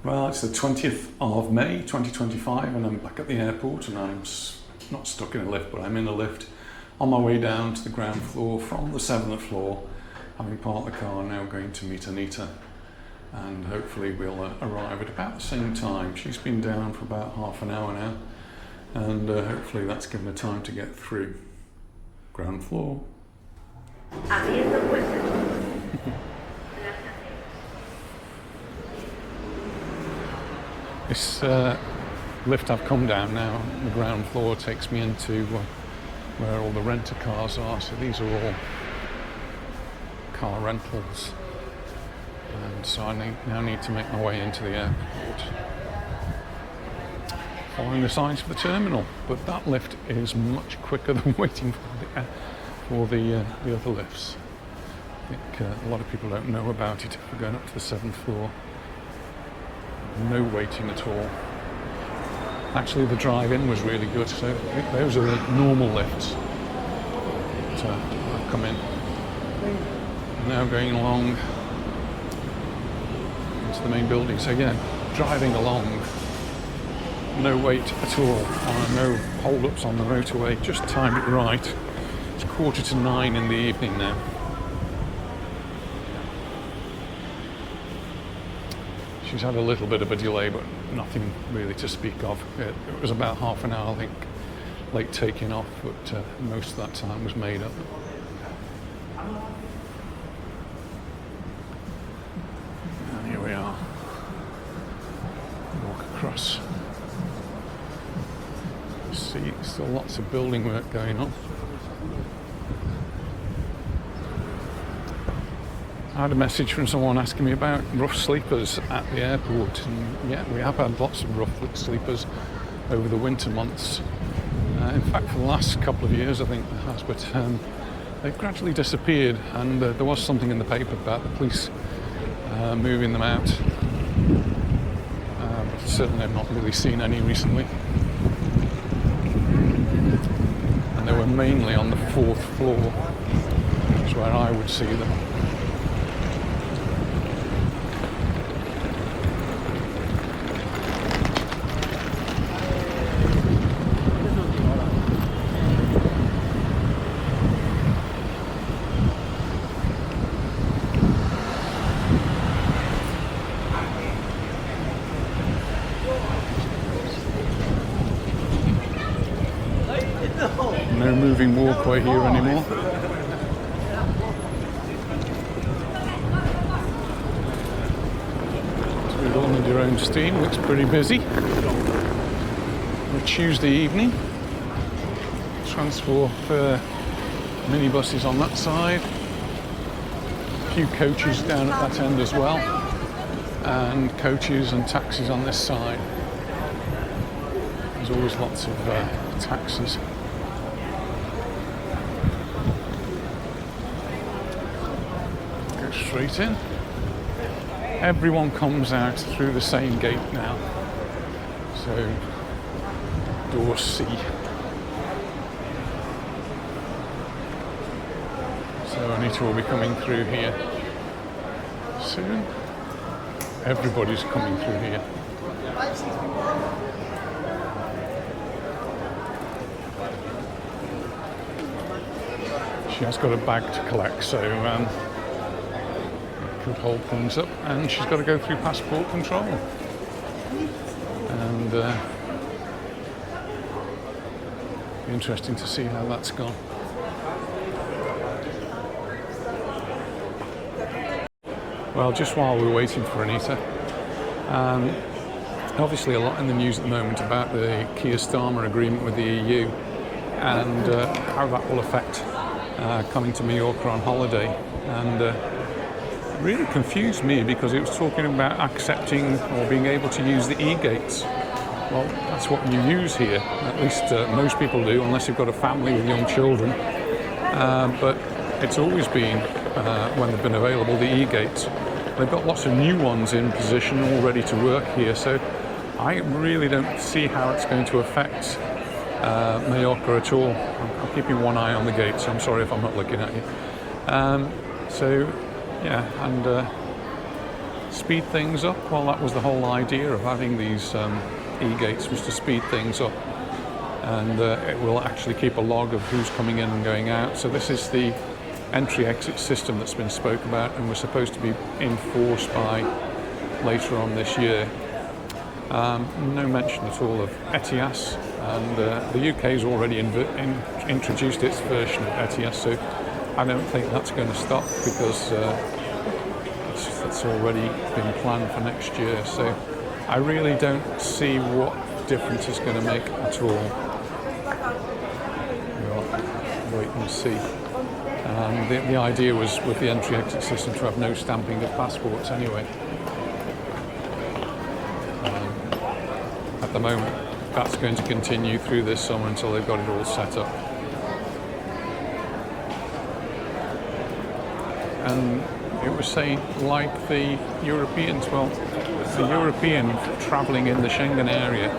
Well, it's the 20th of May 2025 and I'm back at the airport and I'm not stuck in a lift, but I'm in a lift on my way down to the ground floor from the 7th floor, having parked the car, now going to meet Anita, and hopefully we'll arrive at about the same time. She's been down for about half an hour now, and hopefully that's given her time to get through. Ground floor. This lift I've come down now, the ground floor, takes me into where all the renter cars are. So these are all car rentals. And so I now need to make my way into the airport, following the signs for the terminal. But that lift is much quicker than waiting for the other lifts. I think a lot of people don't know about it if we're going up to the 7th floor. No waiting at all. Actually, the drive-in was really good, so those are the normal lifts that I've come in. Now going along into the main building. So yeah, driving along, no wait at all, no hold-ups on the motorway, just timed it right. It's 8:45 in the evening now. She's had a little bit of a delay, but nothing really to speak of. It was about half an hour, I think, late taking off, but most of that time was made up. And here we are. Walk across. See, still lots of building work going on. I had a message from someone asking me about rough sleepers at the airport, and yeah, we have had lots of rough sleepers over the winter months. In fact, for the last couple of years I think there has, but they've gradually disappeared, and there was something in the paper about the police moving them out, but certainly I've not really seen any recently. And they were mainly on the 4th floor, which is where I would see them. No moving walkway here anymore. So we've gone at your own steam, looks pretty busy. A Tuesday evening. Transport for minibuses on that side. A few coaches down at that end as well. And coaches and taxis on this side. There's always lots of taxis. Straight in. Everyone comes out through the same gate now. So, door C. So Anita will be coming through here soon. Everybody's coming through here. She has got a bag to collect, so could hold things up, and she's got to go through passport control, and be interesting to see how that's gone. Well, just while we're waiting for Anita, obviously a lot in the news at the moment about the Keir Starmer agreement with the EU and how that will affect coming to Mallorca on holiday, and really confused me because it was talking about accepting or being able to use the e-gates. Well, that's what you use here, at least most people do, unless you've got a family with young children. But it's always been, when they've been available, the e-gates. They've got lots of new ones in position all ready to work here, so I really don't see how it's going to affect Majorca at all. I'm keeping one eye on the gate, so I'm sorry if I'm not looking at you. So yeah, and speed things up. Well, that was the whole idea of having these e-gates, was to speed things up, and it will actually keep a log of who's coming in and going out. So this is the entry-exit system that's been spoke about and was supposed to be enforced by later on this year. No mention at all of ETIAS, and the UK's already introduced its version of ETIAS, so I don't think that's going to stop, because it's already been planned for next year. So I really don't see what difference it's going to make at all. We'll wait and see. The idea was, with the entry-exit system, to have no stamping of passports anyway. At the moment, that's going to continue through this summer until they've got it all set up. And it was saying, like the Europeans, well, the European travelling in the Schengen area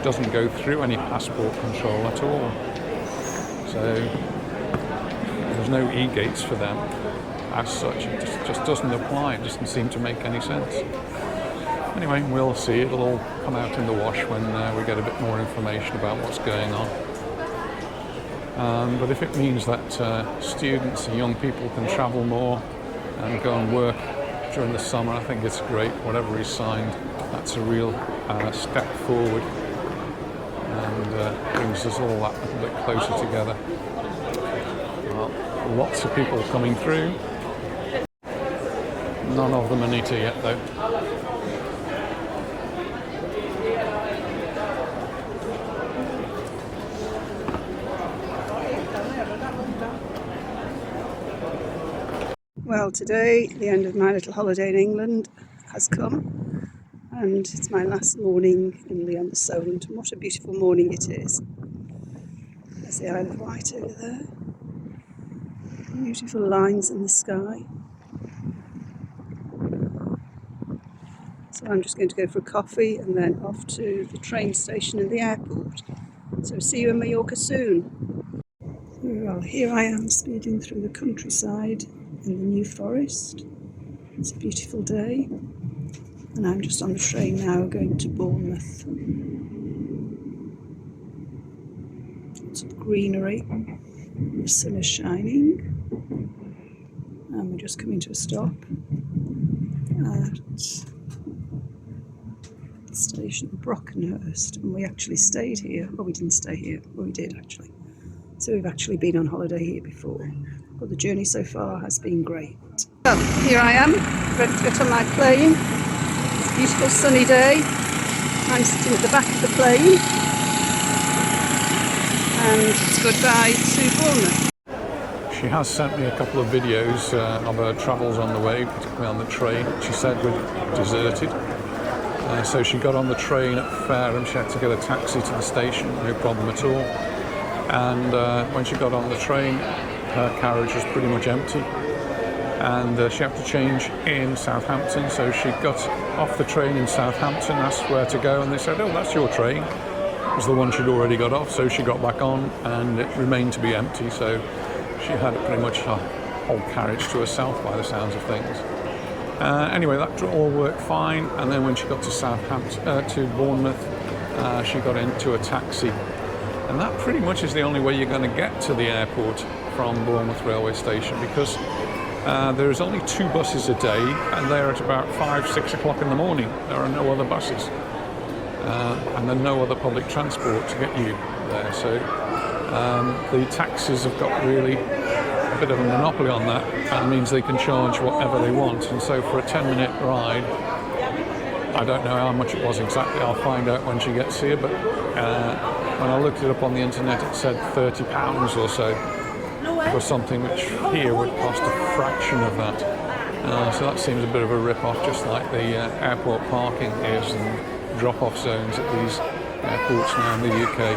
doesn't go through any passport control at all. So there's no e-gates for them as such. It just doesn't apply. It doesn't seem to make any sense. Anyway, we'll see. It'll all come out in the wash when we get a bit more information about what's going on. But if it means that students and young people can travel more and go and work during the summer, I think it's great. Whatever is signed, that's a real step forward, and brings us all that a bit closer together. Well, lots of people coming through. None of them Anita yet, though. Well, today, the end of my little holiday in England has come, and it's my last morning in the Solent, and what a beautiful morning it is. There's the Isle of Wight over there. Beautiful lines in the sky. So I'm just going to go for a coffee and then off to the train station and the airport. So see you in Mallorca soon. Well, here I am speeding through the countryside in the New Forest. It's a beautiful day, and I'm just on the train now going to Bournemouth. Lots of greenery, the sun is shining, and we're just coming to a stop at the station of Brockenhurst, and we actually stayed here. Well, we didn't stay here, well, we did actually. So we've actually been on holiday here before, but the journey so far has been great. Well, here I am, ready to get on my plane. It's a beautiful sunny day. I'm sitting at the back of the plane, and it's goodbye to Bournemouth. She has sent me a couple of videos of her travels on the way, particularly on the train. She said we'd deserted. So she got on the train at Fareham. She had to get a taxi to the station, no problem at all. And when she got on the train, her carriage was pretty much empty, and she had to change in Southampton. So she got off the train in Southampton, asked where to go, and they said, "Oh, that's your train." It was the one she'd already got off, so she got back on, and it remained to be empty. So she had pretty much her whole carriage to herself by the sounds of things. Anyway, that all worked fine, and then when she got to to Bournemouth, she got into a taxi. And that pretty much is the only way you're going to get to the airport from Bournemouth railway station, because there's only 2 buses a day, and they're at about 5-6 o'clock in the morning. There are no other buses, and there's no other public transport to get you there. So the taxis have got really a bit of a monopoly on that. That means they can charge whatever they want, and so for a 10-minute ride, I don't know how much it was exactly. I'll find out when she gets here, but when I looked it up on the internet, it said £30 or so for something which here would cost a fraction of that. So that seems a bit of a rip-off, just like the airport parking is and drop-off zones at these airports now in the UK.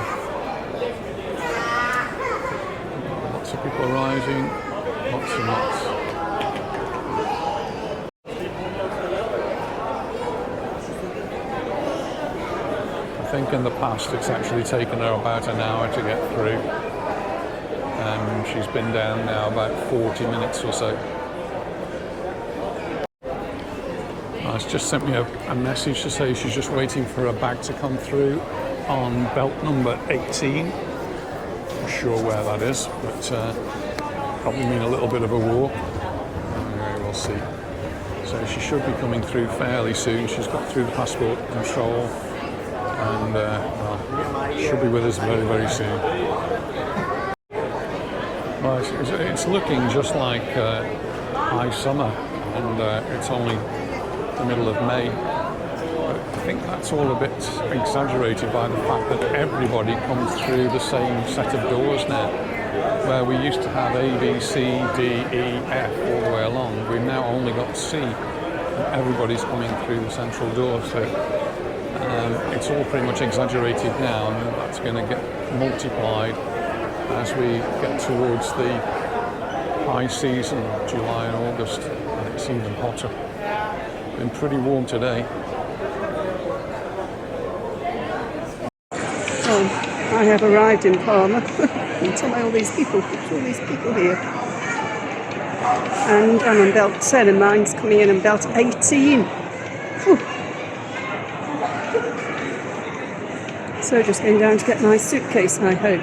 Lots of people arriving, lots and lots. I think in the past it's actually taken her about an hour to get through, and she's been down now about 40 minutes or so. She's just sent me a message to say she's just waiting for her bag to come through on belt number 18. Not sure where that is, but probably mean a little bit of a walk. Anyway, we'll see. So she should be coming through fairly soon. She's got through the passport control and well, should be with us very, very soon. Well, it's looking just like high summer, and it's only the middle of May. But I think that's all a bit exaggerated by the fact that everybody comes through the same set of doors now. Where we used to have A, B, C, D, E, F all the way along, we've now only got C. And everybody's coming through the central door, so it's all pretty much exaggerated now, and that's going to get multiplied as we get towards the high season, July and August, and it's even hotter. Been pretty warm today. Oh, I have arrived in Palma. Tell me all these people here. And I'm on belt 10 and mine's coming in on belt 18. Whew. So just going down to get my suitcase, I hope.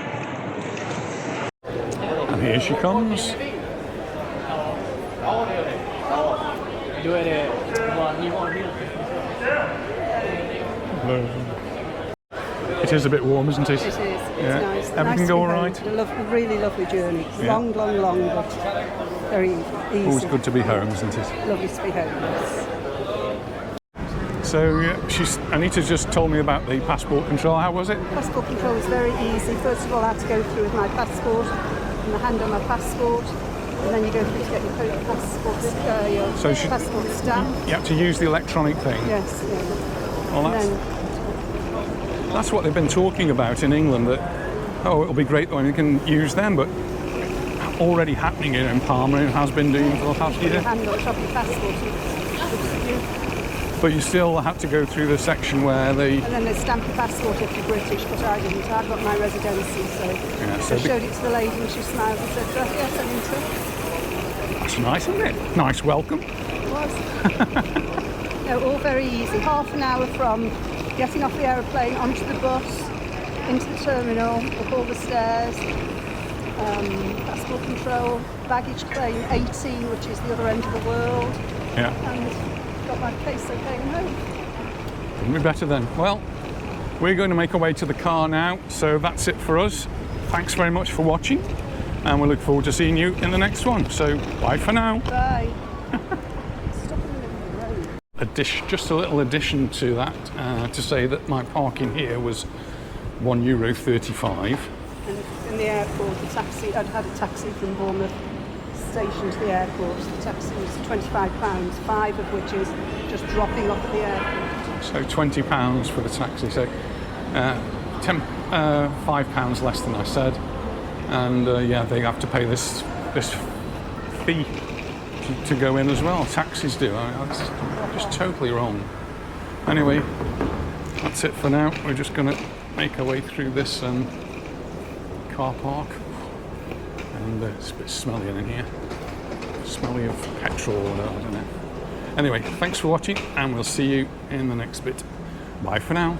And here she comes. It is a bit warm, isn't it? It is. It's yeah. nice. Everything nice go all right? A really lovely journey. Yeah. Long, but very easy. Always good to be home, isn't it? Lovely to be home, yes. So Anita just told me about the passport control. How was it? Passport control was very easy. First of all, I had to go through with my passport and the hand on my passport, and then you go through to get your passport stamp. You have to use the electronic thing. Yes. Yeah. Well, that's what they've been talking about in England. That it'll be great when you can use them, but already happening here in Palma, it has been doing for the past year. Hand on top of your passport. But you still have to go through the section where they... And then they stamp your passport if you're British, but I didn't. I've got my residency, so yeah, I showed it to the lady and she smiled and said, yes, Anita. That's nice, isn't it? Nice welcome. It was. No, all very easy. Half an hour from getting off the aeroplane, onto the bus, into the terminal, up all the stairs, passport control, baggage claim 18, which is the other end of the world. Yeah. And got my case okay and home. Couldn't be better then. Well, we're going to make our way to the car now, so that's it for us. Thanks very much for watching, and we look forward to seeing you in the next one. So, bye for now. Bye. Stop in the middle of the road. Just a little addition to that, to say that my parking here was €1.35. And in the airport, the taxi, I'd had a taxi from Bournemouth station to the airport. The taxi was £25, 5 of which is just dropping off at the airport. So £20 for the taxi. So £5 less than I said. And yeah, they have to pay this fee to go in as well. Taxis do. I mean, that's just totally wrong. Anyway, that's it for now. We're just going to make our way through this car park. And it's a bit smelly in here. Smelly of petrol or whatever, I don't know. Anyway, thanks for watching, and we'll see you in the next bit. Bye for now.